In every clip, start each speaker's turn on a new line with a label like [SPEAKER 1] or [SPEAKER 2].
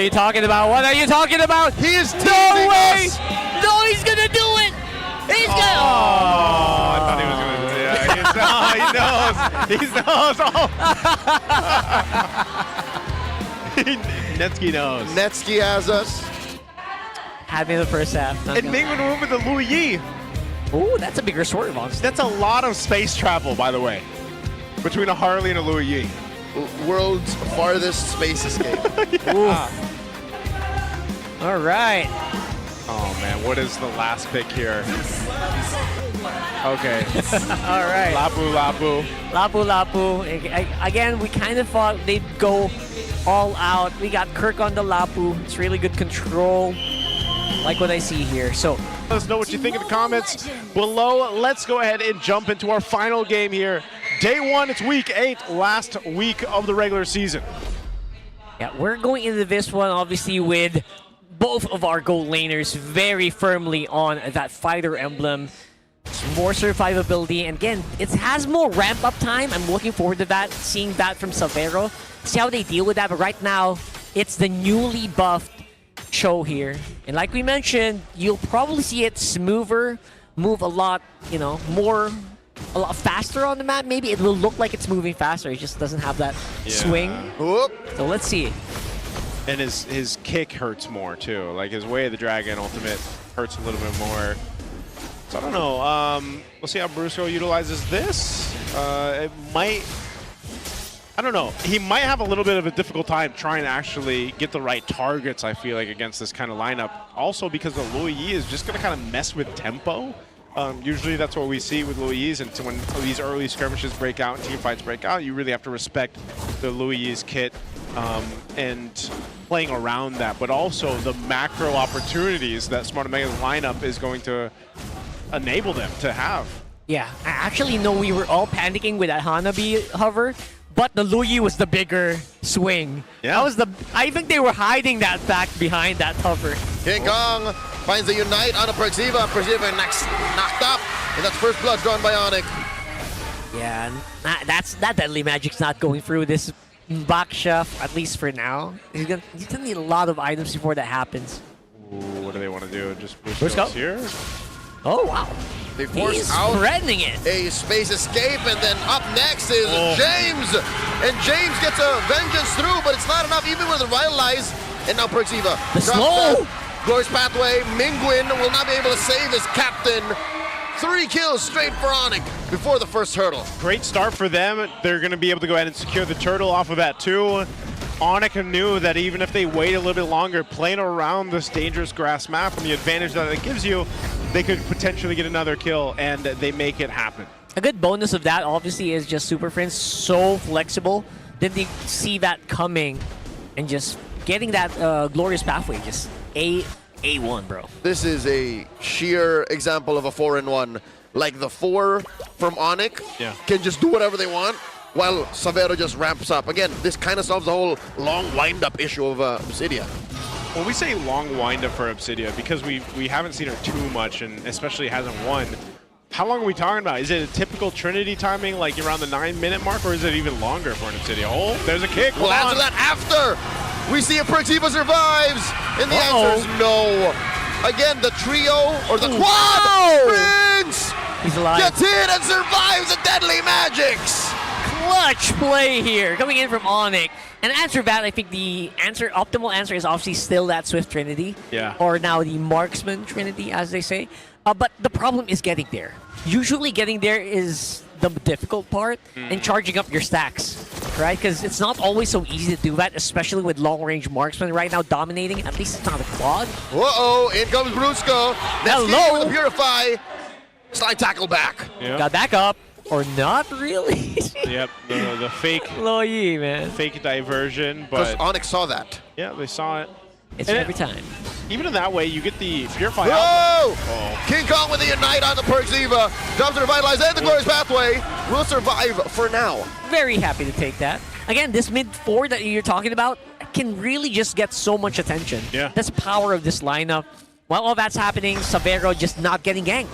[SPEAKER 1] are you talking about? What are you talking about?
[SPEAKER 2] He is
[SPEAKER 1] no way!
[SPEAKER 2] us.
[SPEAKER 1] No, he's gonna do it! He's gonna.
[SPEAKER 2] Oh, I thought he was gonna do it. Yeah, he knows. He knows. Netsky knows.
[SPEAKER 3] Netsky has us.
[SPEAKER 1] Happy in the first half.
[SPEAKER 2] And Mingwen went with the Louis Yi.
[SPEAKER 1] Ooh, that's a bigger sword, honestly.
[SPEAKER 2] That's a lot of space travel, by the way, between a Harley and a Louis Yi.
[SPEAKER 3] World's farthest space escape.
[SPEAKER 2] Yeah.
[SPEAKER 1] All right.
[SPEAKER 2] Oh man, what is the last pick here? Okay.
[SPEAKER 1] All right.
[SPEAKER 2] Lapu.
[SPEAKER 1] Lapu. Again, we kind of thought they'd go all out. We got Kirk on the Lapu. It's really good control, like what I see here. So
[SPEAKER 2] let us know what you think in the comments below. Let's go ahead and jump into our final game here. Day 1, it's week 8, last week of the regular season.
[SPEAKER 1] yeah, we're going into this one obviously with both of our gold laners very firmly on that fighter emblem. More survivability, and again, it has more ramp-up time. I'm looking forward to that, seeing that from Savero. See how they deal with that, but right now, it's the newly buffed show here. And like we mentioned, you'll probably see it smoother, move a lot, a lot faster on the map. Maybe it will look like it's moving faster. It just doesn't have that swing.
[SPEAKER 3] Whoop.
[SPEAKER 1] So let's see.
[SPEAKER 2] And his kick hurts more too. Like his Way of the Dragon ultimate hurts a little bit more. So I don't know. We'll see how Brusco utilizes this. It might. I don't know. He might have a little bit of a difficult time trying to actually get the right targets, I feel like, against this kind of lineup. Also because the Louis Yi is just going to kind of mess with tempo. Usually that's what we see with Louis Yi's, and when these early skirmishes break out, team fights break out, you really have to respect the Louis Yi's kit and playing around that, but also the macro opportunities that Smart Omega's lineup is going to enable them to have.
[SPEAKER 1] Yeah, I actually know we were all panicking with that Hanabi hover, but the Louis Yi was the bigger swing.
[SPEAKER 2] Yeah.
[SPEAKER 1] That was I think they were hiding that fact behind that hover.
[SPEAKER 3] King Kong finds the Unite on a Perxiva. Perxiva knocked up, and that's first blood drawn by ONIC.
[SPEAKER 1] Yeah, that deadly magic's not going through this back chef, at least for now. He's gonna need a lot of items before that happens.
[SPEAKER 2] Ooh, what do they want to do? Just
[SPEAKER 1] Let's go.
[SPEAKER 2] here?
[SPEAKER 1] Oh, wow.
[SPEAKER 3] They force
[SPEAKER 1] He's
[SPEAKER 3] out
[SPEAKER 1] threatening it.
[SPEAKER 3] a space escape, and then up next is James. And James gets a vengeance through, but it's not enough even with the revitalize. And now Perxiva.
[SPEAKER 1] The slow.
[SPEAKER 3] Glorious pathway. Mingwen will not be able to save his captain. 3 kills straight for ONIC before the first hurdle.
[SPEAKER 2] Great start for them. They're going to be able to go ahead and secure the turtle off of that too. ONIC knew that even if they wait a little bit longer, playing around this dangerous grass map and the advantage that it gives you, they could potentially get another kill, and they make it happen.
[SPEAKER 1] A good bonus of that, obviously, is just Super Friends so flexible. Didn't they see that coming and just getting that glorious pathway? Just A1, bro.
[SPEAKER 3] This is a sheer example of a 4-in-1. Like the 4 from ONIC can just do whatever they want, while Savero just ramps up. Again, this kind of solves the whole long wind-up issue of Obsidia.
[SPEAKER 2] When we say long wind-up for Obsidia, because we haven't seen her too much, and especially hasn't won, how long are we talking about? Is it a typical Trinity timing, like around the 9-minute mark, or is it even longer for an Obsidia? Oh, there's a kick.
[SPEAKER 3] We'll answer that after we see if Perxiva survives, and the answer is no. Again, the trio, or the quad, Prince
[SPEAKER 1] He's alive.
[SPEAKER 3] gets in and survives the deadly magics.
[SPEAKER 1] Clutch play here, coming in from ONIC. And answer that, I think the optimal answer is obviously still that Swift Trinity.
[SPEAKER 2] Yeah.
[SPEAKER 1] Or now the Marksman Trinity, as they say. But the problem is getting there. Usually getting there is the difficult part, and charging up your stacks, right? Because it's not always so easy to do that, especially with long-range Marksman right now dominating. At least it's not a quad.
[SPEAKER 3] Uh-oh, in comes Brusco.
[SPEAKER 1] Hello.
[SPEAKER 3] With the Purify. Slide tackle back.
[SPEAKER 2] Yep.
[SPEAKER 1] Got back up. Or not really.
[SPEAKER 2] Yep, the fake
[SPEAKER 1] Louis Yi, man.
[SPEAKER 2] fake diversion,
[SPEAKER 3] Because
[SPEAKER 2] but
[SPEAKER 3] ONIC saw that.
[SPEAKER 2] yeah, they saw it.
[SPEAKER 1] It's
[SPEAKER 2] And
[SPEAKER 1] every time.
[SPEAKER 2] Even in that way, you get the Purify out.
[SPEAKER 3] Oh! King Kong with the Unite on the Perxiva. Drops the Revitalize and the Glorious Pathway. Will survive for now.
[SPEAKER 1] Very happy to take that. Again, this mid-4 that you're talking about can really just get so much attention.
[SPEAKER 2] Yeah.
[SPEAKER 1] That's the power of this lineup. While all that's happening, Savero just not getting ganked.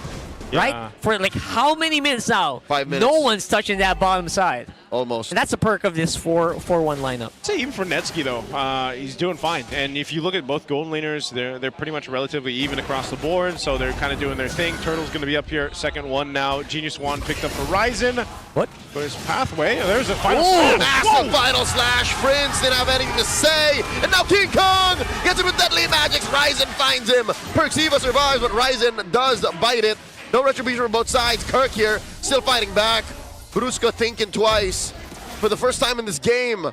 [SPEAKER 1] right? For like how many minutes now?
[SPEAKER 3] 5 minutes.
[SPEAKER 1] No one's touching that bottom side.
[SPEAKER 3] Almost.
[SPEAKER 1] And that's a perk of this 4-1 lineup.
[SPEAKER 2] I'd say even for Netsky, though, he's doing fine. And if you look at both gold laners, they're pretty much relatively even across the board, so they're kind of doing their thing. Turtle's going to be up here, second one now. Genius One picked up Horizon.
[SPEAKER 1] What?
[SPEAKER 2] For his pathway. There's a final
[SPEAKER 3] Ooh,
[SPEAKER 2] slash.
[SPEAKER 3] massive final slash. Prince didn't have anything to say. And now King Kong gets him with deadly magics. Ryzen finds him. Perxiva survives, but Ryzen does bite it. No retribution from both sides. Kirk here still fighting back. Brusco thinking twice. For the first time in this game,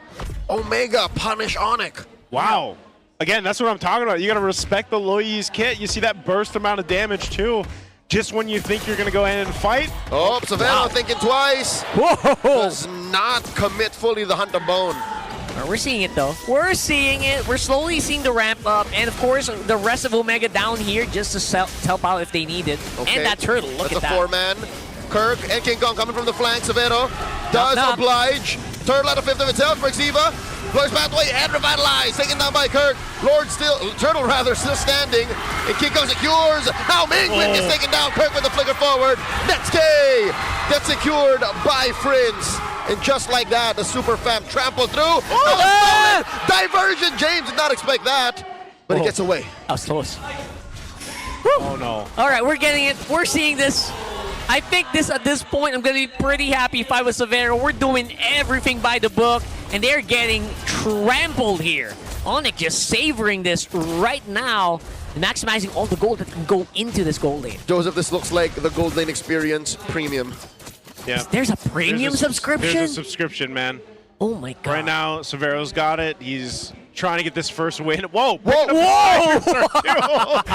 [SPEAKER 3] Omega punish ONIC.
[SPEAKER 2] Wow. Again, that's what I'm talking about. You got to respect the Loyi's kit. You see that burst amount of damage, too. Just when you think you're going to go ahead and fight.
[SPEAKER 3] Oh, Savannah thinking twice.
[SPEAKER 1] Whoa!
[SPEAKER 3] Does not commit fully the Hunt of Bone.
[SPEAKER 1] We're seeing it, though. We're seeing it. We're slowly seeing the ramp up. And, of course, the rest of Omega down here just to help out if they need it.
[SPEAKER 3] Okay.
[SPEAKER 1] And that turtle, look
[SPEAKER 3] That's
[SPEAKER 1] at that.
[SPEAKER 3] a four-man. Kirk and King Kong coming from the flank. Severo does oblige. Turtle at a fifth of its health. Perxiva blows pathway and revitalized. Taken down by Kirk. Turtle rather, still standing. And King Kong secures. Now Mingwin gets taken down. Kirk with the flicker forward. Netsky gets secured by Prince. And just like that, the super fam trampled through. Diversion. James did not expect that. But he gets away.
[SPEAKER 1] That was close.
[SPEAKER 2] Oh, no.
[SPEAKER 1] All right, we're getting it. We're seeing this. I think at this point, I'm going to be pretty happy if I was Severo. We're doing everything by the book, and they're getting trampled here. ONIC just savoring this right now, and maximizing all the gold that can go into this gold lane.
[SPEAKER 3] Joseph, this looks like the Gold Lane Experience Premium.
[SPEAKER 2] Yeah.
[SPEAKER 1] There's a premium subscription?
[SPEAKER 2] There's a subscription, man.
[SPEAKER 1] Oh, my God.
[SPEAKER 2] Right now, Severo's got it. He's trying to get this first win. Whoa!
[SPEAKER 1] Whoa!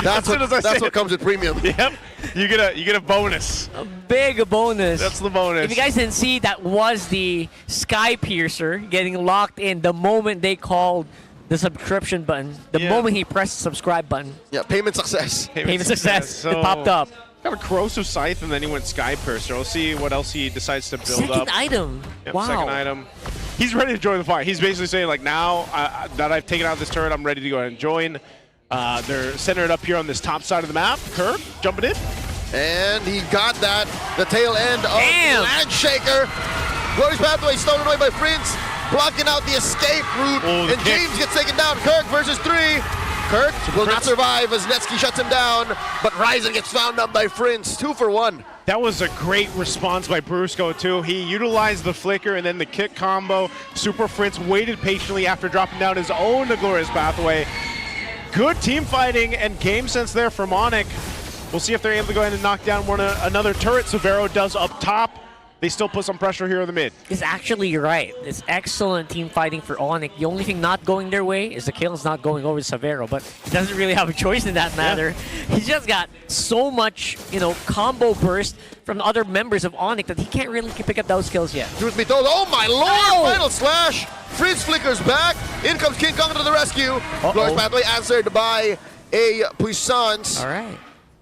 [SPEAKER 3] That's what comes with Premium.
[SPEAKER 2] Yep. You get a bonus.
[SPEAKER 1] A big bonus.
[SPEAKER 2] That's the bonus.
[SPEAKER 1] If you guys didn't see, that was the Sky Piercer getting locked in the moment they called the subscription button. The moment he pressed the subscribe button.
[SPEAKER 3] Yeah, payment success.
[SPEAKER 1] Payment success.
[SPEAKER 2] So,
[SPEAKER 1] it popped up.
[SPEAKER 2] Got a Corrosive Scythe, and then he went Sky Piercer. We'll see what else he decides to build
[SPEAKER 1] Second
[SPEAKER 2] up.
[SPEAKER 1] item.
[SPEAKER 2] Yep,
[SPEAKER 1] Wow.
[SPEAKER 2] second item. He's ready to join the fight. He's basically saying, like, now that I've taken out this turret, I'm ready to go ahead and join. They're centered up here on this top side of the map. Kirk jumping in.
[SPEAKER 3] And he got that. The tail end of
[SPEAKER 1] Damn.
[SPEAKER 3] Landshaker. Glory's pathway stolen away by Prince, blocking out the escape route.
[SPEAKER 2] Oh, the
[SPEAKER 3] and
[SPEAKER 2] kick.
[SPEAKER 3] James gets taken down. Kirk versus 3. Kirk will not survive as Netsky shuts him down, but Ryzen gets found up by Prince. 2 for 1.
[SPEAKER 2] That was a great response by Brusco, too. He utilized the flicker and then the kick combo. Super Prince waited patiently after dropping down his own Glorious Pathway. Good team fighting and game sense there from ONIC. We'll see if they're able to go ahead and knock down another turret. Severo does up top. They still put some pressure here in the mid.
[SPEAKER 1] It's actually right. It's excellent team fighting for ONIC. The only thing not going their way is the kill's not going over to Severo, but he doesn't really have a choice in that matter. Yeah. He's just got so much, combo burst from other members of ONIC that he can't really pick up those kills yet.
[SPEAKER 3] Truth be told, oh my lord! Final slash! Prince flickers back. In comes King Kong to the rescue. Glorious Pathway answered by a Puissance.
[SPEAKER 1] All right.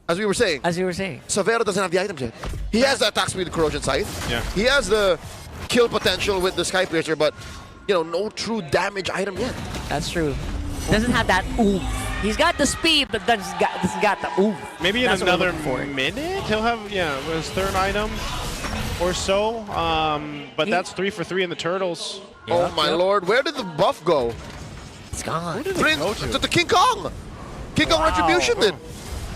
[SPEAKER 3] As we were saying. Severo doesn't have the items yet. He has the attack speed with Corrosion Scythe.
[SPEAKER 2] Yeah.
[SPEAKER 3] He has the kill potential with the Sky Piercer, but no true damage item yet.
[SPEAKER 1] That's true. Doesn't have that oomph. He's got the speed, but doesn't got the oomph.
[SPEAKER 2] Maybe in another minute he'll have his third item or so. But that's 3 for 3 in the turtles.
[SPEAKER 3] Oh my lord, where did the buff go?
[SPEAKER 1] It's gone.
[SPEAKER 3] Prince to the King Kong. King Kong Retribution did.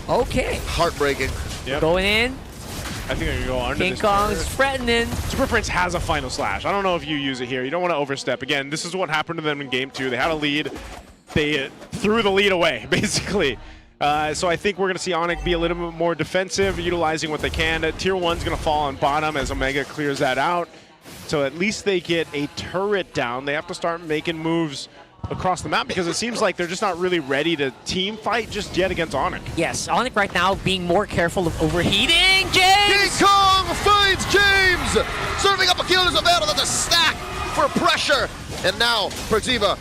[SPEAKER 1] Okay.
[SPEAKER 3] Heartbreaking.
[SPEAKER 1] Yep. Going in.
[SPEAKER 2] I think they're going to go under
[SPEAKER 1] King
[SPEAKER 2] this
[SPEAKER 1] Kong's threatening.
[SPEAKER 2] Super Prince has a final slash. I don't know if you use it here. You don't want to overstep. Again, this is what happened to them in game 2. They had a lead. They threw the lead away, basically. So I think we're going to see ONIC be a little bit more defensive, utilizing what they can. Tier 1's going to fall on bottom as Omega clears that out. So at least they get a turret down. They have to start making moves across the map because it seems like they're just not really ready to team fight just yet against ONIC.
[SPEAKER 1] Yes, ONIC right now being more careful of overheating. James!
[SPEAKER 3] King Kong finds James! Serving up a kill as a battle. That's a stack for pressure. And now, Perxiva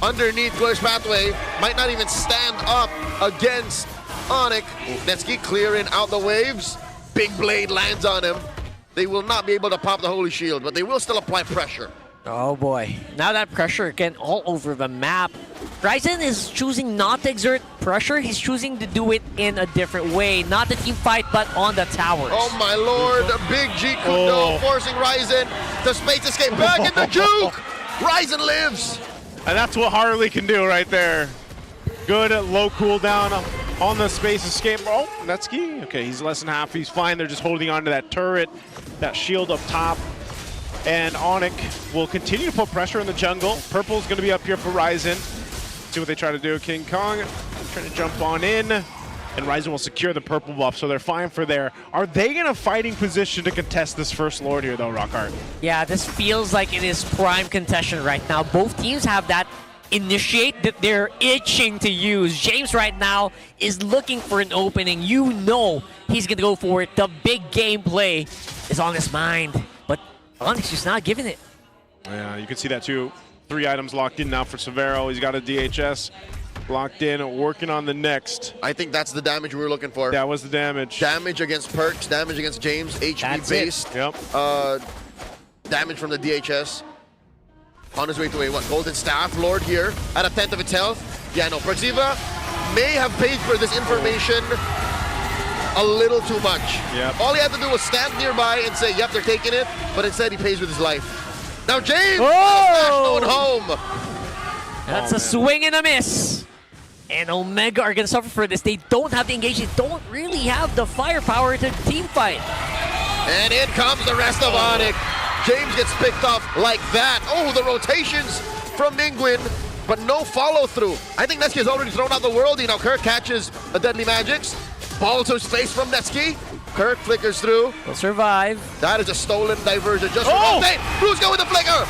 [SPEAKER 3] underneath Glorious Pathway might not even stand up against ONIC. Netsky clearing out the waves. Big blade lands on him. They will not be able to pop the Holy Shield, but they will still apply pressure.
[SPEAKER 1] Oh boy. Now that pressure again all over the map. Ryzen is choosing not to exert pressure. He's choosing to do it in a different way. Not the team fight, but on the towers.
[SPEAKER 3] Oh my lord. Big G Kudo forcing Ryzen to space escape. Back in the juke. Ryzen lives.
[SPEAKER 2] And that's what Harley can do right there. Good low cooldown on the space escape. Oh, Netsky. Okay, he's less than half. He's fine. They're just holding on to that turret, that shield up top. And ONIC will continue to put pressure in the jungle. Purple's going to be up here for Ryzen. See what they try to do. King Kong trying to jump on in. And Ryzen will secure the purple buff, so they're fine for there. Are they in a fighting position to contest this first Lord here, though, Rockhart?
[SPEAKER 1] Yeah, this feels like it is prime contention right now. Both teams have that initiate that they're itching to use. James right now is looking for an opening. You know he's going to go for it. The big gameplay is on his mind. But ONIC's just not giving it.
[SPEAKER 2] Yeah, you can see that too. 3 items locked in now for Severo. He's got a DHS locked in, working on the next.
[SPEAKER 3] I think that's the damage we were looking for.
[SPEAKER 2] That was the damage.
[SPEAKER 3] Damage against Perks, damage against James, HP based.
[SPEAKER 2] Yep.
[SPEAKER 3] Damage from the DHS. On his way to a Golden Staff Lord here at a 10th of its health. Yeah, no, Perxiva may have paid for this information a little too much.
[SPEAKER 2] Yep.
[SPEAKER 3] All he had to do was stand nearby and say, yep, they're taking it, but instead he pays with his life. Now James going home.
[SPEAKER 1] That's a swing and a miss. And Omega are going to suffer for this. They don't have the engagement. They don't really have the firepower to team fight.
[SPEAKER 3] And in comes the rest of ONIC. James gets picked off like that. Oh, the rotations from Mingwin, but no follow through. I think Netsky has already thrown out the world. You know, Kirk catches a Deadly Magics. Ball to his face from Netsky. Kirk flickers through.
[SPEAKER 1] Will survive.
[SPEAKER 3] That is a stolen diversion. Just Who's going with the flicker?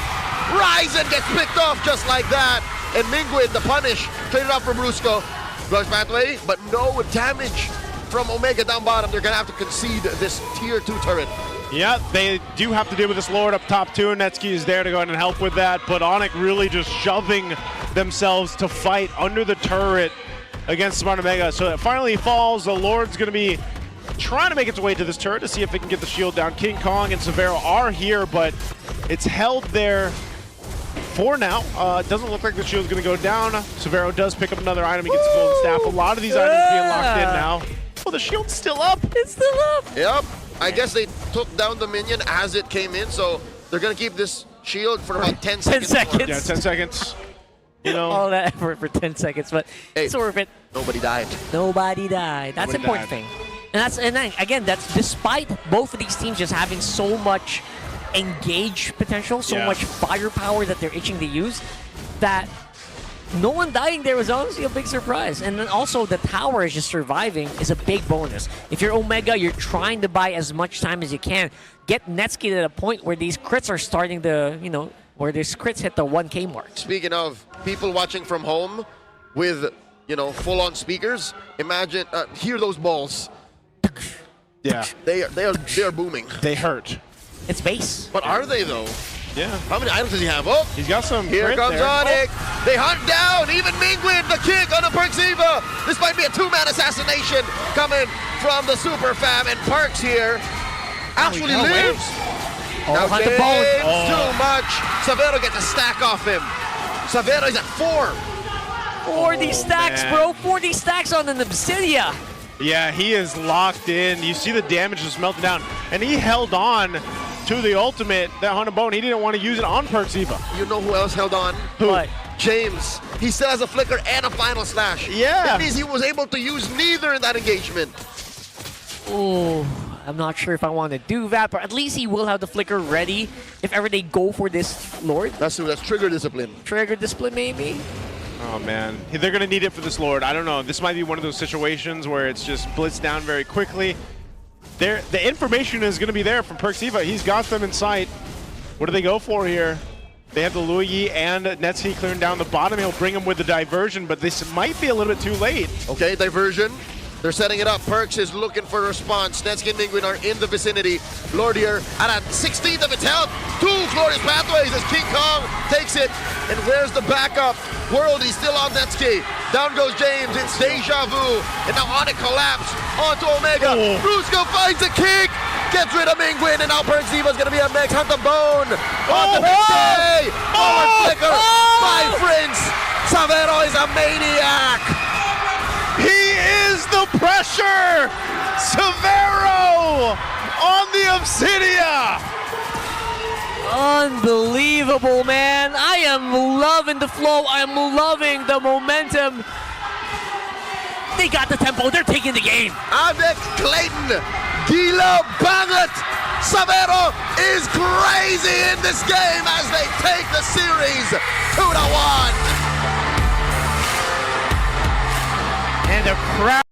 [SPEAKER 3] Ryzen gets picked off just like that. And Mingwin, the punish, traded out for Brusco. Goes pathway, but no damage from Omega down bottom. They're going to have to concede this tier 2 turret.
[SPEAKER 2] Yeah, they do have to deal with this Lord up top too, and Netsky is there to go ahead and help with that, but ONIC really just shoving themselves to fight under the turret against Smart Omega. So it finally falls. The Lord's going to be trying to make its way to this turret to see if it can get the shield down. King Kong and Severo are here, but it's held there for now. It doesn't look like the shield's going to go down. Severo does pick up another item. He gets a golden staff. A lot of these items being locked in now. Oh, the shield's still up.
[SPEAKER 1] It's still up.
[SPEAKER 3] Yep. I guess they took down the minion as it came in, so they're going to keep this shield for about 10 seconds.
[SPEAKER 1] 10 seconds.
[SPEAKER 2] Yeah, 10 seconds. You know.
[SPEAKER 1] All that effort for 10 seconds, but it's worth it.
[SPEAKER 3] Nobody died.
[SPEAKER 1] Nobody died. That's the important thing. And then, again, that's despite both of these teams just having so much engage potential, so much firepower that they're itching to use, that no one dying there was honestly a big surprise. And then also the tower is just surviving is a big bonus. If you're Omega, you're trying to buy as much time as you can. Get Netsky to the point where these crits are starting to, you know, where these crits hit the 1K mark.
[SPEAKER 3] Speaking of people watching from home with, you know, full-on speakers, imagine, hear those balls.
[SPEAKER 2] Yeah.
[SPEAKER 3] They are booming.
[SPEAKER 2] They hurt.
[SPEAKER 1] It's base.
[SPEAKER 3] But are they though?
[SPEAKER 2] Yeah.
[SPEAKER 3] How many items does he have? Oh,
[SPEAKER 2] he's got some.
[SPEAKER 3] Here comes ONIC. They hunt down even Mingwin. The kick on the Perxiva. This might be a 2-man assassination coming from the Super Fam, and Parks here actually lives. Now James, too much. Severo gets a stack off him. Severo is at 4.
[SPEAKER 1] 40 stacks, bro. 40 stacks on an Obsidia.
[SPEAKER 2] Yeah, he is locked in. You see the damage just melting down, and he held on to the ultimate, that Haunted Bone. He didn't want to use it on Perxiva.
[SPEAKER 3] You know who else held on?
[SPEAKER 2] Who?
[SPEAKER 1] What?
[SPEAKER 3] James. He still has a flicker and a final slash.
[SPEAKER 2] Yeah.
[SPEAKER 3] That means he was able to use neither in that engagement.
[SPEAKER 1] Oh, I'm not sure if I want to do that, but at least he will have the flicker ready if ever they go for this Lord.
[SPEAKER 3] That's true. That's trigger discipline.
[SPEAKER 1] Trigger discipline, maybe.
[SPEAKER 2] Oh man, they're gonna need it for this Lord. I don't know. This might be one of those situations where it's just blitzed down very quickly. The information is gonna be there from Perxiva. He's got them in sight. What do they go for here? They have the Luigi and Netsky clearing down the bottom. He'll bring him with the diversion, but this might be a little bit too late.
[SPEAKER 3] Okay, diversion. They're setting it up. Perks is looking for a response. Netsky and Mingwin are in the vicinity. Lord here at a 16th of its health. 2 glorious pathways as King Kong takes it. And where's the backup? Worldy still on Netsky. Down goes James. It's deja vu. And now ONIC collapse onto Omega. Brusco finds a kick. Gets rid of Mingwin, and now Perxiva's gonna be up next. Hunt the Bone. On the
[SPEAKER 2] Oh!
[SPEAKER 3] day. Forward flicker.
[SPEAKER 1] Oh!
[SPEAKER 3] My friends, Savero is a maniac.
[SPEAKER 2] He is the pressure! Severo on the Obsidia!
[SPEAKER 1] Unbelievable, man. I am loving the flow. I am loving the momentum. They got the tempo. They're taking the game.
[SPEAKER 3] Adex Clayton. Gila Banget. Savero is crazy in this game as they take the series 2-1.
[SPEAKER 2] And the crowd